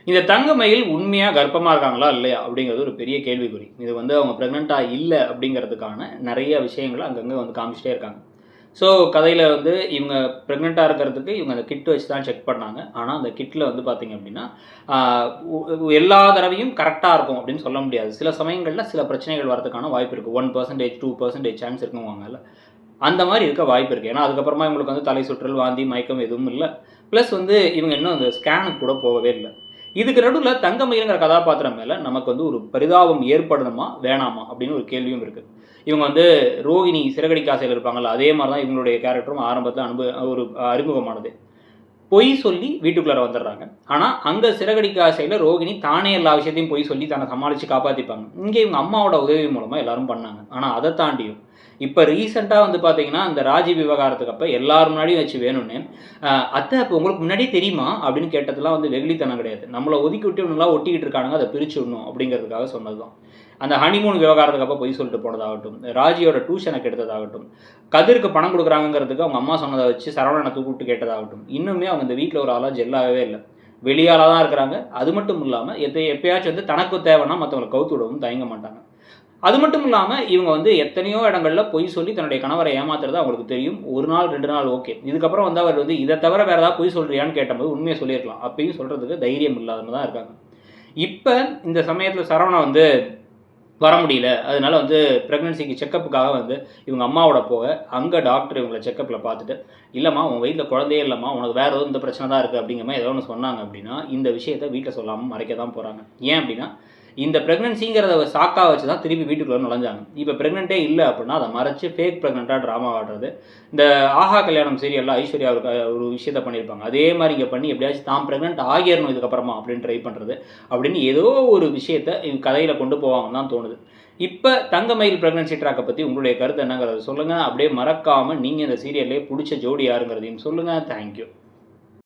இந்த தங்கமயில் உண்மையா கர்ப்பமா இருக்காங்களா இல்லையா அப்படிங்கிறது ஒரு பெரிய கேள்விக்குறி. இது வந்து அவங்க பிரெக்னென்ட்டா இல்ல அப்படிங்கிறதுக்கான நெறைய விஷயங்கள அங்கங்க வந்து காமிச்சிட்டே இருக்காங்க. ஸோ கதையில வந்து இவங்க பிரெக்னென்ட்டா இருக்கிறதுக்கு இவங்க அந்த கிட் வச்சு தான் செக் பண்ணாங்க. ஆனா அந்த கிட்ல வந்து பார்த்தீங்க அப்படின்னா, ஆ எல்லா தடவையும் கரெக்ட்டா இருக்கும் அப்படின்னு சொல்ல முடியாது. சில சமயங்கள்ல சில பிரச்சனைகள் வரதுக்கான வாய்ப்பு இருக்கு. 1% 2% சான்ஸ் இருக்குங்குவாங்கல்ல. அந்த மாரி இருக்க வாய்ப்பு இருக்கு. ஏன்னா அதுக்கப்புறமா இவங்களுக்கு வந்து தலை சுற்றல், வாந்தி, மயக்கம் எதுவும் இல்ல. பிளஸ் வந்து இவங்க இன்னும் அந்த ஸ்கேனுக்கு கூட போகவே இல்ல. இதுக்கு நடுவுல தங்கமயிலுங்கிற கதாபாத்திரம் மேல நமக்கு வந்து ஒரு பரிதாபம் ஏற்படணுமா? வேணாமா? அப்படின்னு ஒரு கேள்வியும் இருக்கு. இவங்க வந்து ரோகிணி சிறகடிக்க ஆசையில இருப்பாங்கல்ல, அதே மாரி தான் இவங்களுடைய கேரக்டரும் ஆரம்பத்தில ஒரு அறிமுகமானது. பொய் சொல்லி வீட்டுக்குள்ளார வந்துடுறாங்க. ஆனா, அங்க சிறகடிக்க ஆசையில ரோகிணி தானே எல்லா விஷயத்தையும் பொய் சொல்லி தன்னை சமாளிச்சு காப்பாத்திப்பாங்க. இங்க இவங்க அம்மாவோட உதவி மூலமா எல்லாரும் பண்ணாங்க. ஆனா, அத தாண்டியும் இப்ப ரீசென்ட்டா வந்து பார்த்தீங்கன்னா, அந்த ராஜி விவகாரத்துக்கு அப்ப எல்லார் முன்னாடியும் வச்சு வேணும்னே, "அத்த அப்ப உங்களுக்கு முன்னாடியே தெரியுமா?" அப்படின்னு கேட்டதெல்லாம் வந்து வெகுளித்தனம் கிடையாது. நம்மள ஒதுக்கி விட்டு இவனுங்கலாம் ஒட்டிக்கிட்டு இருக்கானுங்க, அத பிரிச்சு விடணும் அப்படிங்கிறதுக்காக சொன்னது தான். அந்த ஹனிமூன் விவகாரத்துக்கு அப்ப பொய் சொல்லிட்டு போனதாகட்டும், ராஜியோட டியூஷன கெடுத்ததாகட்டும், கதிருக்கு பணம் குடுக்குறாங்கங்கிறதுக்கு அவங்க அம்மா சொன்னத வச்சு சரவணன கூப்பிட்டு கேட்டதாகட்டும், இன்னுமே அவங்க இந்த வீட்ல ஒரு ஆளா ஜெல்லாகவே இல்ல. வெளியாளா தான் இருக்கிறாங்க. அது மட்டும் இல்லாம எப்பயாச்சும் வந்து தனக்கு தேவைன்னா மத்தவங்கள கவுத்து விடவும் தயங்க மாட்டாங்க. அது மட்டும் இல்லாம இவங்க வந்து எத்தனையோ இடங்கள்ல பொய் சொல்லி தன்னுடைய கணவரை ஏமாத்துறது அவங்களுக்கு தெரியும். 1 நாள், 2 நாள் ஓகே. இதுக்கப்புறம் வந்து அவர் வந்து இத தவிர வேற ஏதாவது பொய் சொல்றியான்னு கேட்டபோது உண்மைய சொல்லியிருக்கலாம். அப்பயும் சொல்றதுக்கு தைரியம் இல்லாம தான் இருக்காங்க. இப்ப இந்த சமயத்துல சரவணா வந்து வர முடியல. அதனால வந்து பிரெக்னன்சிக்கு செக்கப்புக்காக வந்து இவங்க அம்மாவோட போக, அங்க டாக்டர் இவங்கள செக்கப்ல பார்த்துட்டு, "இல்லம்மா உன் வயித்துல குழந்தையே இல்லம்மா. உனக்கு வேற ஏதோ இந்த பிரச்சனை தான் இருக்கு." அப்படிங்கிற மாரி ஏதோ ஒண்ணு சொன்னாங்க அப்படின்னா, இந்த விஷயத்த வீட்ல சொல்லாம மறைக்க தான் போறாங்க. ஏன் அப்படின்னா, இந்த பிரெக்னன்சிங்கிறத சாக்கா வச்சு தான் திருப்பி வீட்டுக்குள்ள நுழைஞ்சாங்க. இப்ப பிரெக்னன்ட்டே இல்ல அப்படின்னா, அத மறைச்சு ஃபேக் பிரெக்னன்ட்டா டிராமா ஆடுறது. இந்த ஆஹா கல்யாணம் சீரியல்ல ஐஸ்வர்யா ஒரு விஷயத்த பண்ணியிருப்பாங்க. அதே மாரி இங்க பண்ணி எப்படியாச்சும் தான் பிரெக்னன்ட் ஆகிரணும் இதுக்கப்புறமா அப்படின்னு ட்ரை பண்றது. அப்படின்னு ஏதோ ஒரு விஷயத்த இவங்க கதையில கொண்டு போவாங்கன்னு தான் தோணுது. இப்ப தங்கமயில் பிரெக்னன்சி ட்ராக்க பத்தி உங்களுடைய கருத்து என்னங்கிறத சொல்லுங்க. அப்படியே மறக்காம நீங்க இந்த சீரியல்லயே புடிச்ச ஜோடி யாருங்கிறதையும் சொல்லுங்க. Thank you.